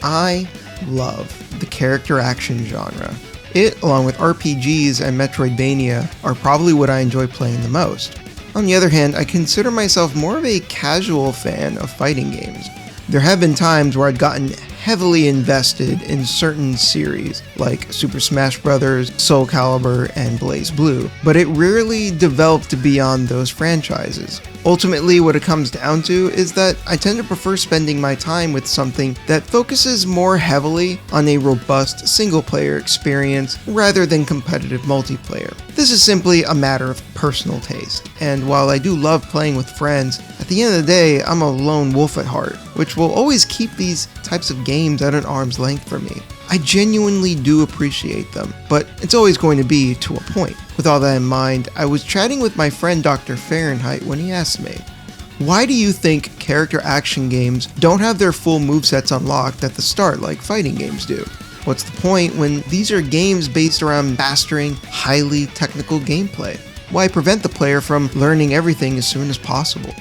I love the character action genre. It, along with RPGs and Metroidvania, are probably what I enjoy playing the most. On the other hand, I consider myself more of a casual fan of fighting games. There have been times where I'd gotten heavily invested in certain series, like Super Smash Bros., Soul Calibur, and Blaze Blue, but it rarely developed beyond those franchises. Ultimately, what it comes down to is that I tend to prefer spending my time with something that focuses more heavily on a robust single-player experience rather than competitive multiplayer. This is simply a matter of personal taste, and while I do love playing with friends, at the end of the day, I'm a lone wolf at heart, which will always keep these types of games at an arm's length for me. I genuinely do appreciate them, but it's always going to be to a point. With all that in mind, I was chatting with my friend Dr. Fahrenheit when he asked me, "Why do you think character action games don't have their full movesets unlocked at the start like fighting games do? What's the point when these are games based around mastering highly technical gameplay? Why prevent the player from learning everything as soon as possible?"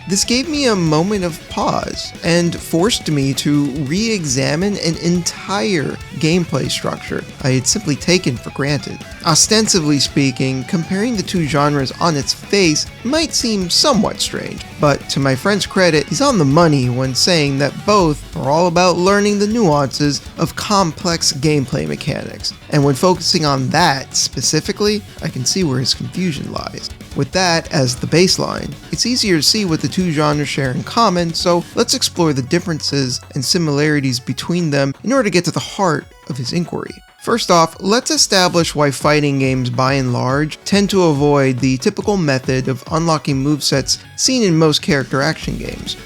This gave me a moment of pause and forced me to re-examine an entire gameplay structure I had simply taken for granted. Ostensibly speaking, comparing the two genres on its face might seem somewhat strange, but to my friend's credit, he's on the money when saying that both are all about learning the nuances of complex gameplay mechanics, and when focusing on that specifically, I can see where his confusion lies. With that as the baseline, it's easier to see what the two genres share in common, so let's explore the differences and similarities between them in order to get to the heart of his inquiry. First off, let's establish why fighting games by and large tend to avoid the typical method of unlocking movesets seen in most character action games.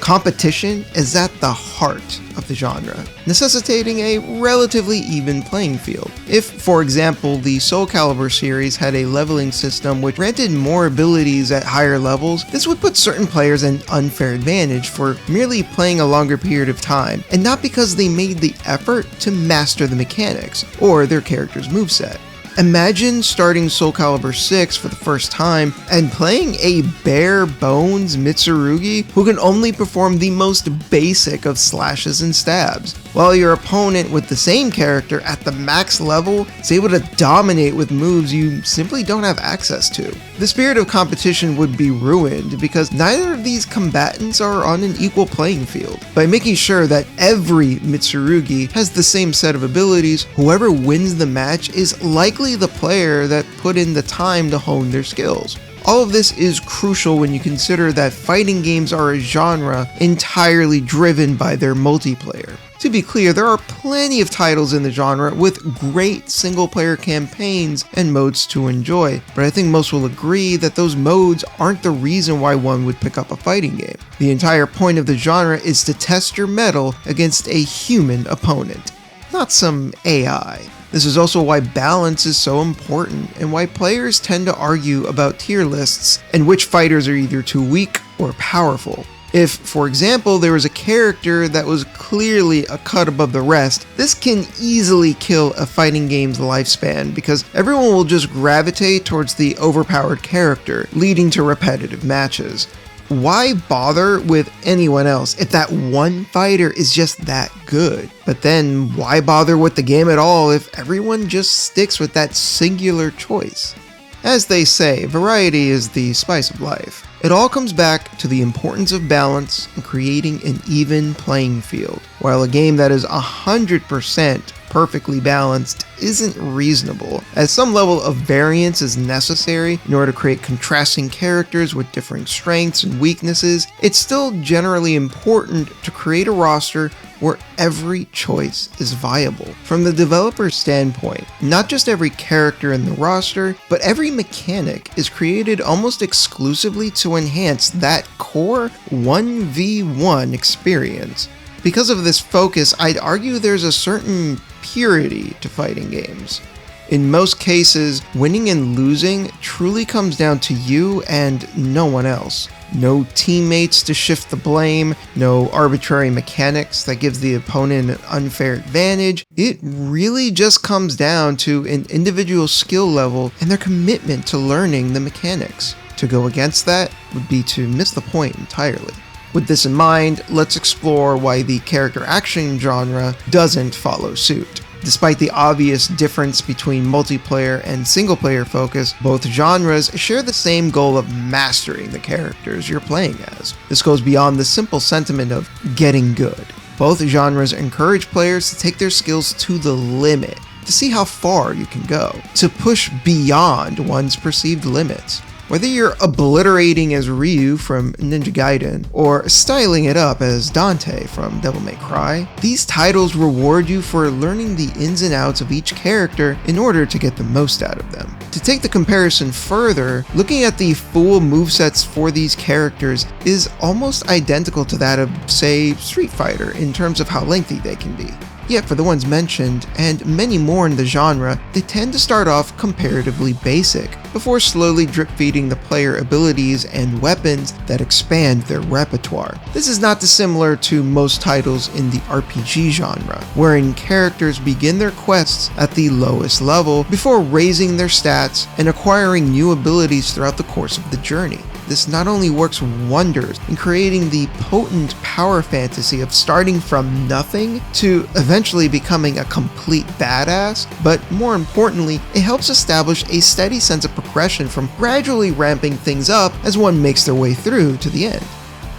Competition is at the heart of the genre, necessitating a relatively even playing field. If, for example, the Soul Calibur series had a leveling system which granted more abilities at higher levels, this would put certain players at an unfair advantage for merely playing a longer period of time, and not because they made the effort to master the mechanics or their character's moveset. Imagine starting Soul Calibur 6 for the first time and playing a bare bones Mitsurugi who can only perform the most basic of slashes and stabs, while your opponent with the same character at the max level is able to dominate with moves you simply don't have access to. The spirit of competition would be ruined because neither of these combatants are on an equal playing field. By making sure that every Mitsurugi has the same set of abilities, whoever wins the match is likely the player that put in the time to hone their skills. All of this is crucial when you consider that fighting games are a genre entirely driven by their multiplayer. To be clear, there are plenty of titles in the genre with great single-player campaigns and modes to enjoy, but I think most will agree that those modes aren't the reason why one would pick up a fighting game. The entire point of the genre is to test your mettle against a human opponent, not some AI. This is also why balance is so important, and why players tend to argue about tier lists and which fighters are either too weak or powerful. If, for example, there was a character that was clearly a cut above the rest, this can easily kill a fighting game's lifespan because everyone will just gravitate towards the overpowered character, leading to repetitive matches. Why bother with anyone else if that one fighter is just that good? But then why bother with the game at all if everyone just sticks with that singular choice? As they say, variety is the spice of life. It all comes back to the importance of balance and creating an even playing field. While a game that is 100% perfectly balanced isn't reasonable, as some level of variance is necessary in order to create contrasting characters with differing strengths and weaknesses, it's still generally important to create a roster where every choice is viable. From the developer's standpoint, not just every character in the roster, but every mechanic is created almost exclusively to enhance that core 1v1 experience. Because of this focus, I'd argue there's a certain purity to fighting games. In most cases, winning and losing truly comes down to you and no one else. No teammates to shift the blame, no arbitrary mechanics that gives the opponent an unfair advantage. It really just comes down to an individual skill level and their commitment to learning the mechanics. To go against that would be to miss the point entirely. With this in mind, let's explore why the character action genre doesn't follow suit. Despite the obvious difference between multiplayer and single-player focus, both genres share the same goal of mastering the characters you're playing as. This goes beyond the simple sentiment of getting good. Both genres encourage players to take their skills to the limit, to see how far you can go, to push beyond one's perceived limits. Whether you're obliterating as Ryu from Ninja Gaiden, or styling it up as Dante from Devil May Cry, these titles reward you for learning the ins and outs of each character in order to get the most out of them. To take the comparison further, looking at the full movesets for these characters is almost identical to that of, say, Street Fighter in terms of how lengthy they can be. Yet for the ones mentioned, and many more in the genre, they tend to start off comparatively basic, before slowly drip-feeding the player abilities and weapons that expand their repertoire. This is not dissimilar to most titles in the RPG genre, wherein characters begin their quests at the lowest level before raising their stats and acquiring new abilities throughout the course of the journey. This not only works wonders in creating the potent power fantasy of starting from nothing to eventually becoming a complete badass, but more importantly, it helps establish a steady sense of progression from gradually ramping things up as one makes their way through to the end.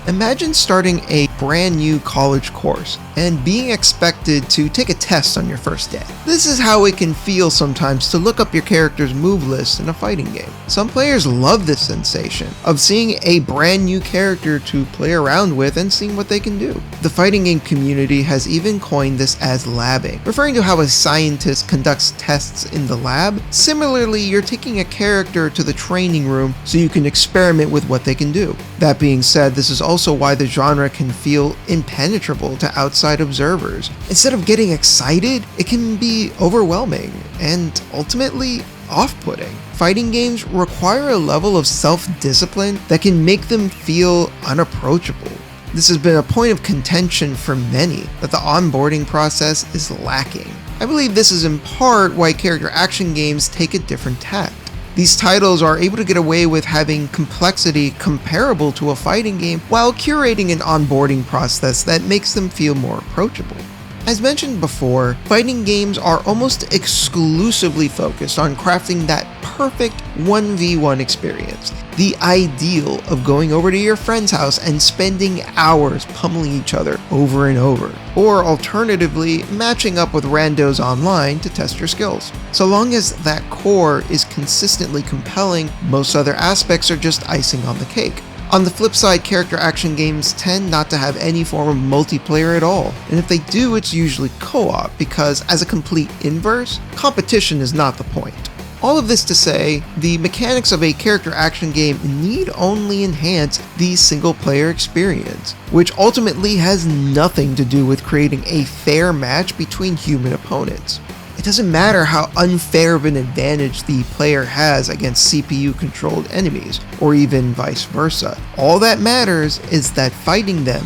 Imagine starting a brand new college course and being expected to take a test on your first day. This is how it can feel sometimes to look up your character's move list in a fighting game. Some players love this sensation of seeing a brand new character to play around with and seeing what they can do. The fighting game community has even coined this as labbing, referring to how a scientist conducts tests in the lab. Similarly, you're taking a character to the training room so you can experiment with what they can do. That being said, this is also why the genre can feel impenetrable to outside observers. Instead of getting excited, it can be overwhelming and ultimately off-putting. Fighting games require a level of self-discipline that can make them feel unapproachable. This has been a point of contention for many, that the onboarding process is lacking. I believe this is in part why character action games take a different tack. These titles are able to get away with having complexity comparable to a fighting game while curating an onboarding process that makes them feel more approachable. As mentioned before, fighting games are almost exclusively focused on crafting that perfect 1v1 experience, the ideal of going over to your friend's house and spending hours pummeling each other over and over, or alternatively, matching up with randos online to test your skills. So long as that core is consistently compelling, most other aspects are just icing on the cake. On the flip side, character action games tend not to have any form of multiplayer at all, and if they do, it's usually co-op, because as a complete inverse, competition is not the point. All of this to say, the mechanics of a character action game need only enhance the single player experience, which ultimately has nothing to do with creating a fair match between human opponents. It doesn't matter how unfair of an advantage the player has against CPU-controlled enemies, or even vice versa. All that matters is that fighting them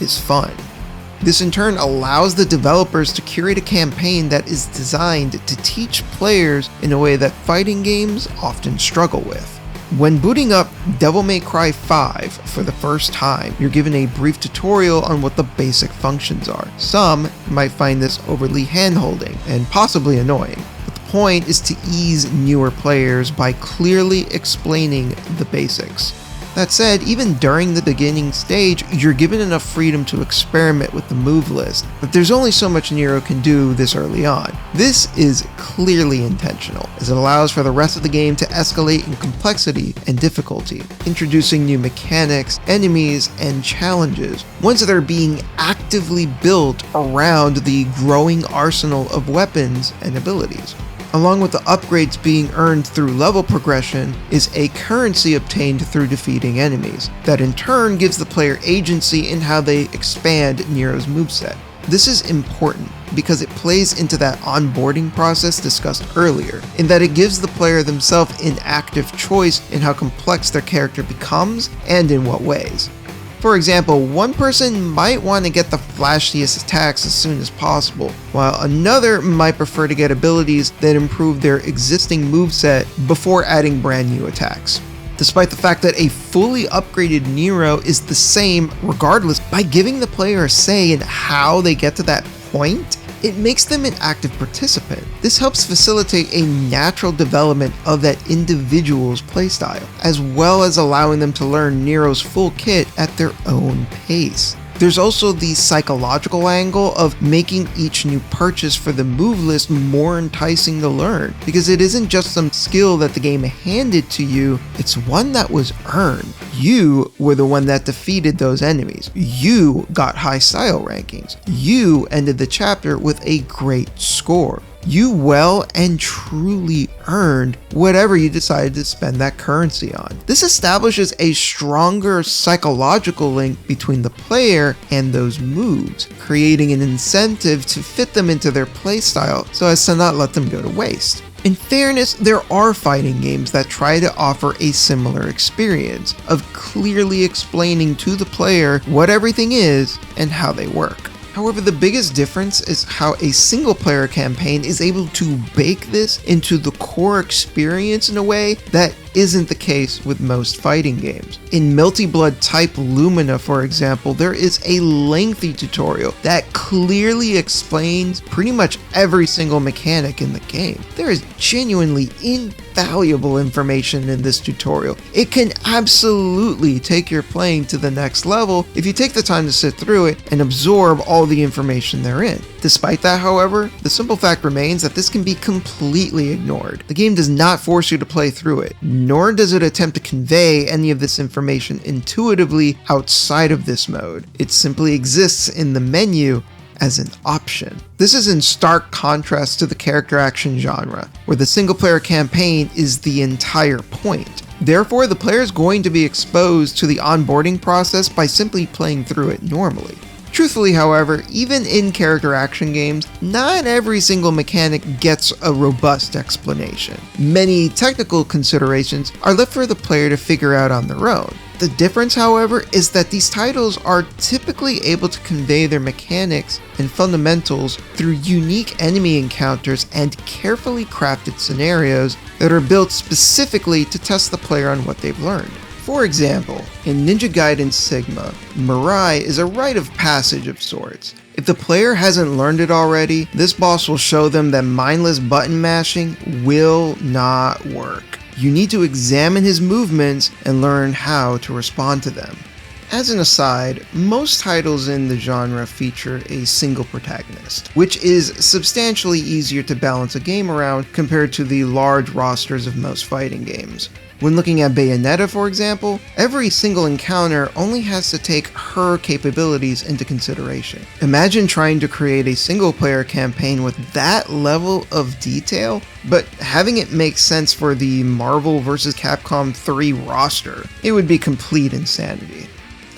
is fun. This in turn allows the developers to curate a campaign that is designed to teach players in a way that fighting games often struggle with. When booting up Devil May Cry 5 for the first time, you're given a brief tutorial on what the basic functions are. Some might find this overly hand-holding and possibly annoying, but the point is to ease newer players by clearly explaining the basics. That said, even during the beginning stage, you're given enough freedom to experiment with the move list, but there's only so much Nero can do this early on. This is clearly intentional, as it allows for the rest of the game to escalate in complexity and difficulty, introducing new mechanics, enemies, and challenges, ones that are being actively built around the growing arsenal of weapons and abilities. Along with the upgrades being earned through level progression is a currency obtained through defeating enemies, that in turn gives the player agency in how they expand Nero's moveset. This is important because it plays into that onboarding process discussed earlier, in that it gives the player themselves an active choice in how complex their character becomes and in what ways. For example, one person might want to get the flashiest attacks as soon as possible, while another might prefer to get abilities that improve their existing moveset before adding brand new attacks. Despite the fact that a fully upgraded Nero is the same regardless, by giving the player a say in how they get to that point, it makes them an active participant. This helps facilitate a natural development of that individual's playstyle, as well as allowing them to learn Nero's full kit at their own pace. There's also the psychological angle of making each new purchase for the move list more enticing to learn, because it isn't just some skill that the game handed to you, it's one that was earned. You were the one that defeated those enemies. You got high style rankings. You ended the chapter with a great score. You well and truly earned whatever you decided to spend that currency on. This establishes a stronger psychological link between the player and those moves, creating an incentive to fit them into their playstyle so as to not let them go to waste. In fairness, there are fighting games that try to offer a similar experience of clearly explaining to the player what everything is and how they work. However, the biggest difference is how a single-player campaign is able to bake this into the core experience in a way that isn't the case with most fighting games. In Melty Blood Type Lumina, for example, there is a lengthy tutorial that clearly explains pretty much every single mechanic in the game. There is genuinely invaluable information in this tutorial. It can absolutely take your playing to the next level if you take the time to sit through it and absorb all the information therein. Despite that, however, the simple fact remains that this can be completely ignored. The game does not force you to play through it, nor does it attempt to convey any of this information intuitively outside of this mode. It simply exists in the menu as an option. This is in stark contrast to the character action genre, where the single-player campaign is the entire point. Therefore, the player is going to be exposed to the onboarding process by simply playing through it normally. Truthfully, however, even in character action games, not every single mechanic gets a robust explanation. Many technical considerations are left for the player to figure out on their own. The difference, however, is that these titles are typically able to convey their mechanics and fundamentals through unique enemy encounters and carefully crafted scenarios that are built specifically to test the player on what they've learned. For example, in Ninja Gaiden Sigma, Mirai is a rite of passage of sorts. If the player hasn't learned it already, this boss will show them that mindless button mashing will not work. You need to examine his movements and learn how to respond to them. As an aside, most titles in the genre feature a single protagonist, which is substantially easier to balance a game around compared to the large rosters of most fighting games. When looking at Bayonetta, for example, every single encounter only has to take her capabilities into consideration. Imagine trying to create a single-player campaign with that level of detail, but having it make sense for the Marvel vs. Capcom 3 roster. It would be complete insanity.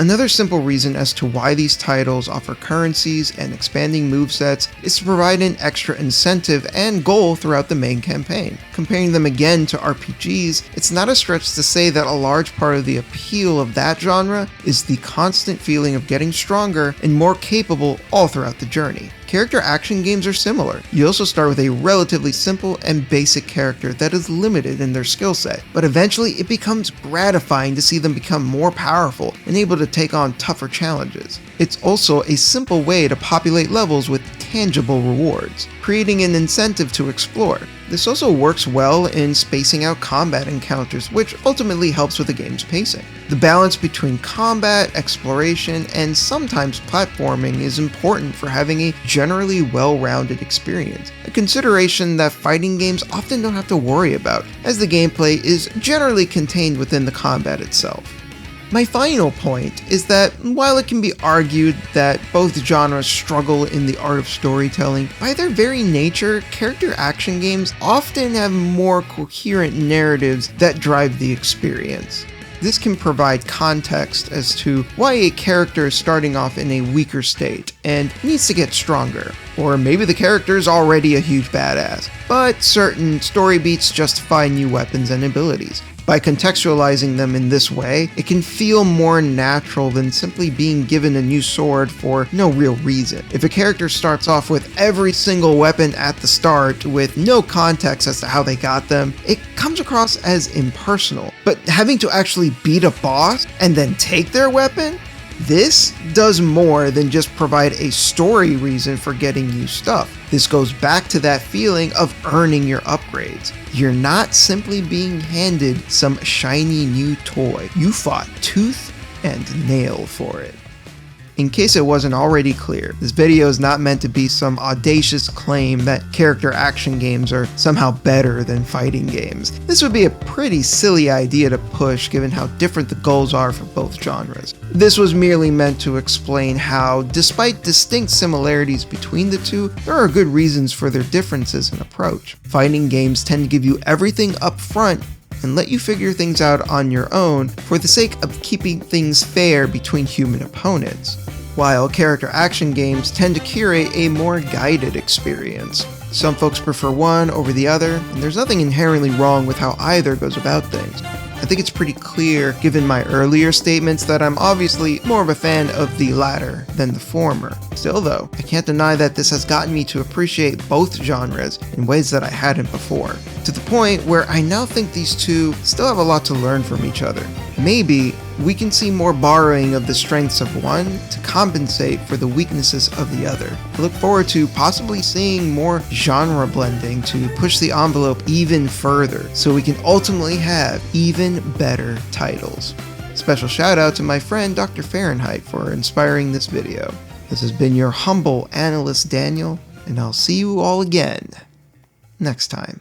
Another simple reason as to why these titles offer currencies and expanding movesets is to provide an extra incentive and goal throughout the main campaign. Comparing them again to RPGs, it's not a stretch to say that a large part of the appeal of that genre is the constant feeling of getting stronger and more capable all throughout the journey. Character action games are similar. You also start with a relatively simple and basic character that is limited in their skill set, but eventually it becomes gratifying to see them become more powerful and able to take on tougher challenges. It's also a simple way to populate levels with tangible rewards, creating an incentive to explore. This also works well in spacing out combat encounters, which ultimately helps with the game's pacing. The balance between combat, exploration, and sometimes platforming is important for having a generally well-rounded experience, a consideration that fighting games often don't have to worry about, as the gameplay is generally contained within the combat itself. My final point is that while it can be argued that both genres struggle in the art of storytelling, by their very nature, character action games often have more coherent narratives that drive the experience. This can provide context as to why a character is starting off in a weaker state and needs to get stronger. Or maybe the character is already a huge badass, but certain story beats justify new weapons and abilities. By contextualizing them in this way, it can feel more natural than simply being given a new sword for no real reason. If a character starts off with every single weapon at the start with no context as to how they got them, it comes across as impersonal. But having to actually beat a boss and then take their weapon? This does more than just provide a story reason for getting new stuff. This goes back to that feeling of earning your upgrades. You're not simply being handed some shiny new toy. You fought tooth and nail for it. In case it wasn't already clear, this video is not meant to be some audacious claim that character action games are somehow better than fighting games. This would be a pretty silly idea to push given how different the goals are for both genres. This was merely meant to explain how, despite distinct similarities between the two, there are good reasons for their differences in approach. Fighting games tend to give you everything up front and let you figure things out on your own for the sake of keeping things fair between human opponents, while character action games tend to curate a more guided experience. Some folks prefer one over the other, and there's nothing inherently wrong with how either goes about things. I think it's pretty clear, given my earlier statements, that I'm obviously more of a fan of the latter than the former. Still though, I can't deny that this has gotten me to appreciate both genres in ways that I hadn't before, to the point where I now think these two still have a lot to learn from each other. Maybe we can see more borrowing of the strengths of one to compensate for the weaknesses of the other. I look forward to possibly seeing more genre blending to push the envelope even further, so we can ultimately have even better titles. Special shout out to my friend Dr. Fahrenheit for inspiring this video. This has been your humble analyst Daniel, and I'll see you all again next time.